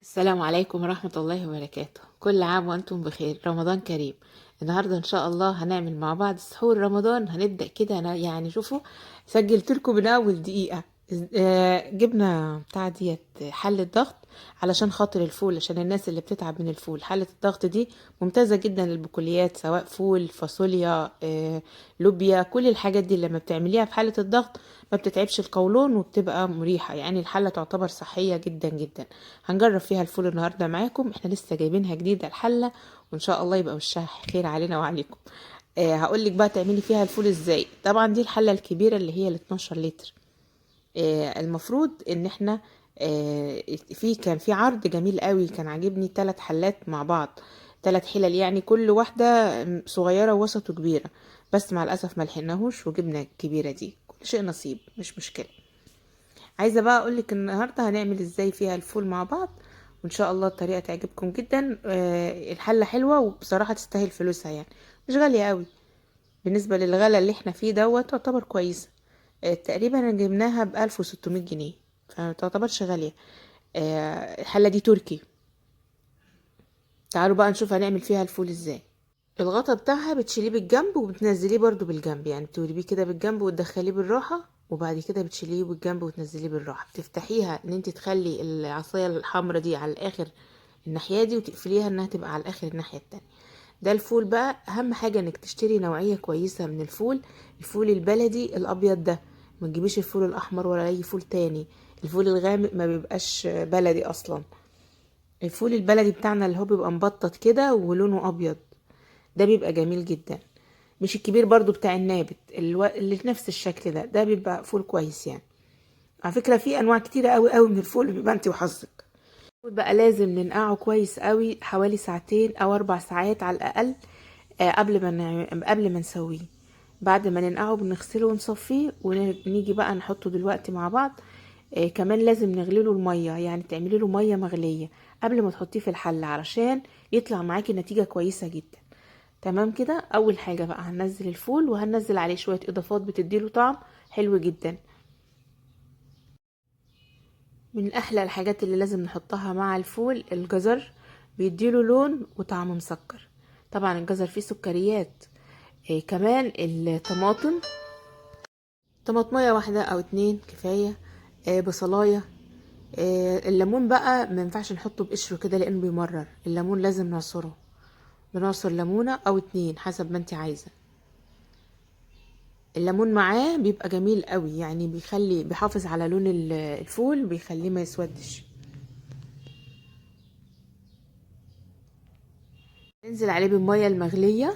السلام عليكم ورحمة الله وبركاته. كل عام وأنتم بخير، رمضان كريم. النهاردة إن شاء الله هنعمل مع بعض سحور رمضان. هنبدأ كده. أنا يعني شوفوا، سجلت لكم من أول دقيقة. جبنا بتاع ديت حلة ضغط علشان خاطر الفول، عشان الناس اللي بتتعب من الفول. حلة الضغط دي ممتازة جدا للبقوليات، سواء فول، فاصوليا، لوبيا، كل الحاجات دي لما بتعمليها في حلة الضغط ما بتتعبش القولون وبتبقى مريحة. يعني الحلة تعتبر صحية جدا جدا. هنجرب فيها الفول النهاردة معاكم. احنا لسه جايبينها جديدة الحلة، وان شاء الله يبقى وشها خير علينا وعليكم. هقولك بقى تعملي فيها الفول ازاي. طبعا دي الحلة الكبيرة اللي هي ال 12 لتر. المفروض ان احنا كان في عرض جميل قوي، كان عاجبني 3 حلات مع بعض، 3 حلل يعني، كل واحدة صغيرة ووسط وكبيرة. بس مع الأسف ما لحقناهوش وجبنا الكبيرة دي. كل شيء نصيب، مش مشكلة. عايزه بقى اقولك النهارده هنعمل ازاي فيها الفول مع بعض، وان شاء الله الطريقه تعجبكم جدا. الحله حلوه وبصراحه تستاهل فلوسها يعني، مش غاليه قوي. بالنسبه للغلا اللي احنا فيه دوت تعتبر كويسه. تقريبا جبناها ب1600 جنيه، فتعتبرش غاليه. الحله دي تركي. تعالوا بقى نشوف هنعمل فيها الفول ازاي. الغطا بتاعها بتشيليه بالجنب وبتنزليه برضو بالجنب، يعني بتوربيه كده بالجنب وتدخليه بالراحة، وبعد كده بتشيليه بالجنب وتنزليه بالراحة. بتفتحيها ان انت تخلي العصاية الحمرا دي على الاخر الناحية دي، وتقفليها انها تبقى على الاخر الناحية التانية. ده الفول بقى. اهم حاجة انك تشتري نوعية كويسة من الفول. الفول البلدي الابيض ده، ما تجيبيش الفول الاحمر ولا اي فول تاني. الفول الغامق ما بيبقاش بلدي اصلا. الفول البلدي بتاعنا اللي هو بيبقى مبطط كده ولونه ابيض، ده بيبقى جميل جدا. مش الكبير برضو بتاع النابت، اللي في نفس الشكل ده بيبقى فول كويس يعني. على فكرة في انواع كتيرة قوي قوي من الفول، بيبقى انت وحظك. الفول بقى لازم ننقعه كويس قوي، حوالي ساعتين او 4 ساعات على الاقل. قبل ما نسويه. بعد ما ننقعه بنغسله ونصفيه ونيجي بقى نحطه دلوقتي مع بعض. كمان لازم نغلي له المية، يعني تعملي له مية مغلية قبل ما تحطيه في الحلة علشان يطلع معاكي نتيجة كويسة جدا. تمام كده. اول حاجة بقى هننزل الفول وهننزل عليه شوية اضافات بتديله طعم حلو جدا. من احلى الحاجات اللي لازم نحطها مع الفول الجزر، بيديله لون وطعم مسكر. طبعا الجزر فيه سكريات. كمان الطماطم، طماطمية واحدة او 2 كفاية. بصلاية. الليمون بقى ما ينفعش نحطه بقشره كده لانه بيمرر. الليمون لازم نعصره، بنعصر ليمونة او 2 حسب ما انت عايزة. الليمون معاه بيبقى جميل قوي، يعني بيحافظ على لون الفول، بيخليه ما يسودش. ننزل عليه بالمية المغلية.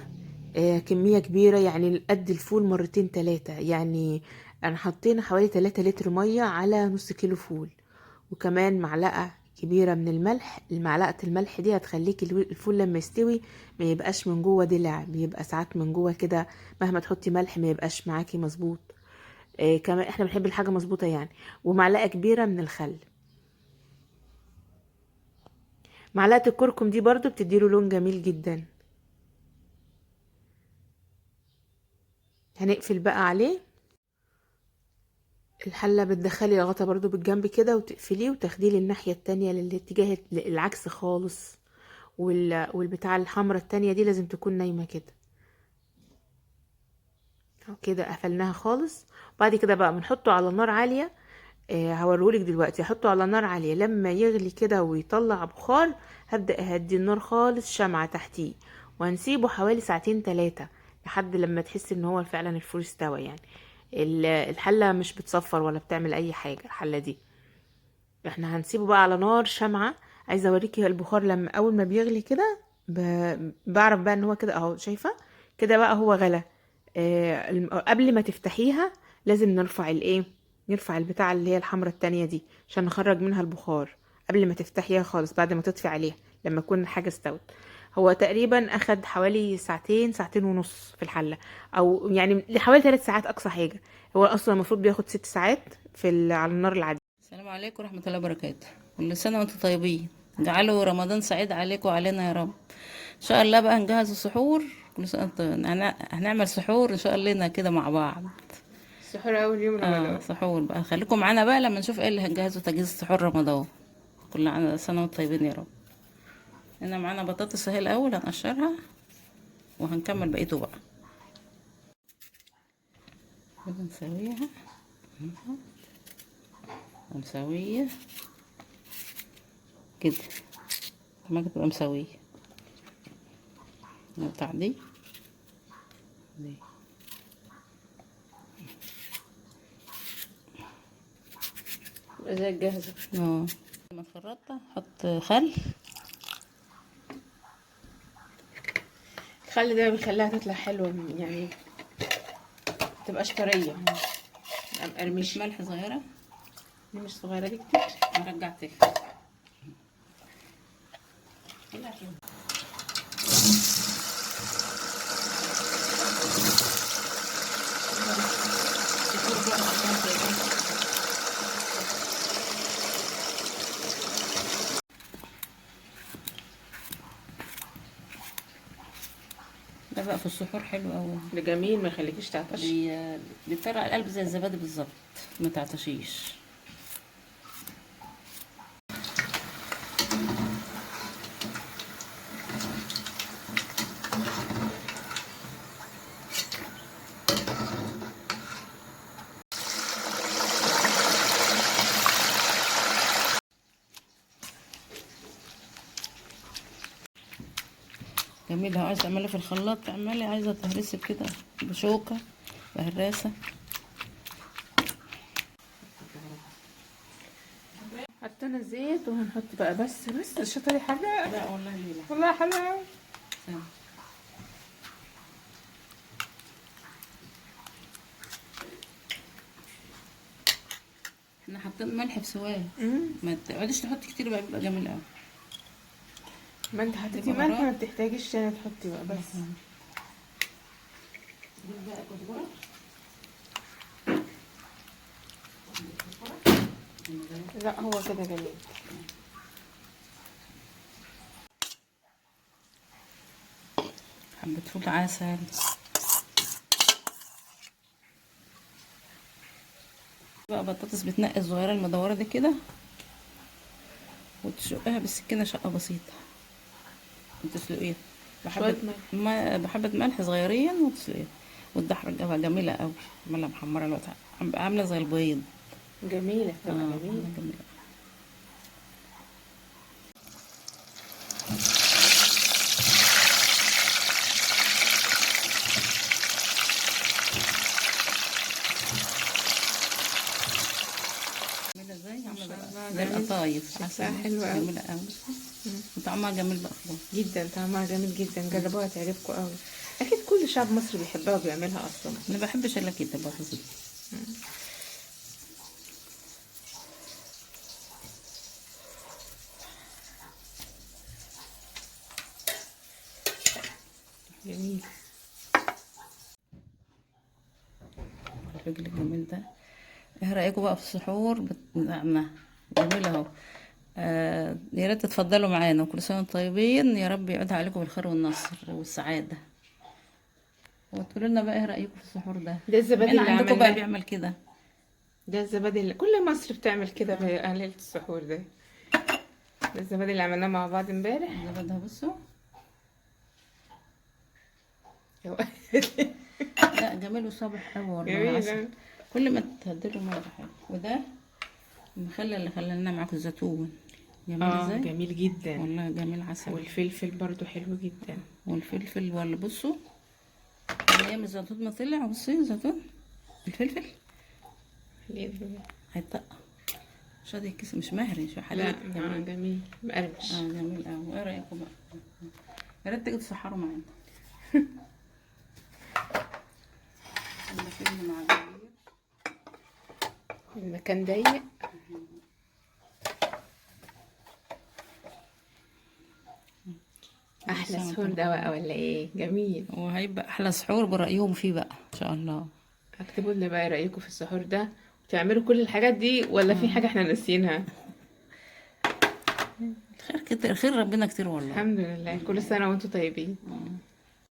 كمية كبيرة، يعني قد الفول مرتين 3 يعني. انا حطينا حوالي 3 لتر مية على نص كيلو فول. وكمان معلقة كبيرة من الملح. المعلقة الملح دي هتخليك الفول لما يستوي ما يبقاش من جوه دلع، بيبقى ساعات من جوه كده مهما تحطي ملح ما يبقاش معاكي مظبوط. كمان احنا بنحب الحاجة مظبوطة يعني. ومعلقة كبيرة من الخل. معلقة الكركم دي برضو بتديله لون جميل جدا. هنقفل بقى عليه الحلة. بتدخلي الغطا برضو بالجنب كده وتقفليه وتاخديه للناحية التانية للاتجاه العكس خالص. والبتاع الحمرة التانية دي لازم تكون نايمة كده. كده قفلناها خالص. بعد كده بقى بنحطه على نار عالية. هوريهولك دلوقتي. هحطه على نار عالية لما يغلي كده ويطلع بخار. هبدأ اهدي النار خالص، شمعة تحتيه. وهنسيبه حوالي ساعتين 3 لحد لما تحس ان هو فعلا الفول استوى يعني. الحلة مش بتصفر ولا بتعمل اي حاجة الحلة دي. احنا هنسيبه بقى على نار شمعة. عايزة اوريكي البخار لما اول ما بيغلي كده بعرف بقى ان هو كده اهو، شايفة كده بقى هو غلى. قبل ما تفتحيها لازم نرفع نرفع البتاعة اللي هي الحمرة التانية دي عشان نخرج منها البخار قبل ما تفتحيها خالص، بعد ما تطفي عليها لما تكون الحاجة استوت. هو تقريبا اخد حوالي ساعتين، ساعتين ونص في الحلة، او يعني حوالي 3 ساعات اقصى حاجة. هو اصلا المفروض بياخد 6 ساعات على النار العادية. السلام عليكم ورحمة الله وبركاته. كل سنة وانتم طيبين. جعلوا رمضان سعيد عليكم وعلينا يا رب. ان شاء الله بقى نجهز السحور. كل سنة هنعمل سحور ان شاء الله لنا كده مع بعض. السحور اول يوم رمضان. سحور بقى، خليكم معانا بقى لما نشوف ايه اللي هنجهزه تجهيز سحور رمضان. كل سنة وانتم طيبين يا رب. هنا معانا بطاطس اهي، الاول هنقشرها وهنكمل بقيته بقى. كده نسويها ونسويها كده كمان تبقى مسوية. نقطع دي زي الجاهزة. اه. لما تخرطها حط خل. الخل ده بيخليها تطلع حلوة يعني، متبقاش طرية، تبقى مش مقرمشة. ملح صغيرة، دي مش صغيرة، دي كتير. نرجع تاني. ده بقى في السحور حلو قوي. ده جميل، ما يخليكيش تعطش. بيطلع القلب زي الزبادي بالظبط، ما تعطشيش. جميل. لو عايزه تعملي في الخلاط تعملي، عايزه تهرسي كده بشوكه بهراسه. حطينا الزيت وهنحط بقى بس الشطة دي حراقة. لا والله ليه، والله حراقة. احنا حاطين ملح بسوايه، ما تقعديش تحطي كتير بقى، بيبقى جميل قوي. ما انت حطيتي ملح، ما بتحتاجيش تاني تحطي بقى بس. لا هو كده جميل. حبة فول عسل. بقى بطاطس بتنقي الصغيرة المدورة دي كده، وتشقها بالسكينة شقة بسيطة وتسلقيها بحبة ملح صغيرين وتسلقيها وتدحرجها جميلة قوي. عمالة محمرة الوقت، عاملة زي البيض. جميلة طبعا. جميلة. جميلة. زي القطايف عسل، حلوة قوي. جميلة قوي وطعمها جميل بقى خلاص. جدا طعمها جميل جدا، جربوها تعجبكم قوي. اكيد كل شعب مصر بيحبها وبيعملها اصلا. انا بحبش الا كده البطاطس. جميل. الرجل الجميل ده. ايه رايكم بقى في السحور بتاعنا؟ جميل اهو. يا ريت تتفضلوا معانا، وكل سنه وانتم طيبين، يا رب يعود عليكم بالخير والنصر والسعاده. وتقولوا لنا بقى ايه رايكم في السحور ده؟ ده الزبادي مين اللي عندكم عملناه. بقى بيعمل كده؟ ده الزبادي اللي كل مصر بتعمل كده بقليلة السحور ده. ده الزبادي اللي عملناه مع بعض امبارح. الزبادي ده بصوا. لا جميل وصابح قوي والله. عسل. جميل. كل ما تهدلوا مره حلو. وده المخلل اللي خللنا معاكم الزيتون. جميل ازاي؟ جميل جدا والله جميل عسل. والفلفل برضو حلو جدا. والفلفل ولا بصوا ايام الزيتون ما طلع، بصي الزيتون الفلفل هيطق. مش هادي الكيس مش مهري شو حلو. لا جميل مقرمش. جميل قوي. ايه رايكم بقى؟ يا ريت تيجوا تسحروا معانا. المكان ضيق. احلى سحور ده بقى ولا ايه؟ جميل. وهيبقى احلى سحور برايهم فيه بقى ان شاء الله. اكتبوا لنا بقى رايكم في السحور ده، تعملوا كل الحاجات دي ولا في حاجه احنا ناسيينها؟ خير كتير، خير ربنا كتير والله. الحمد لله. كل سنه وانتم طيبين.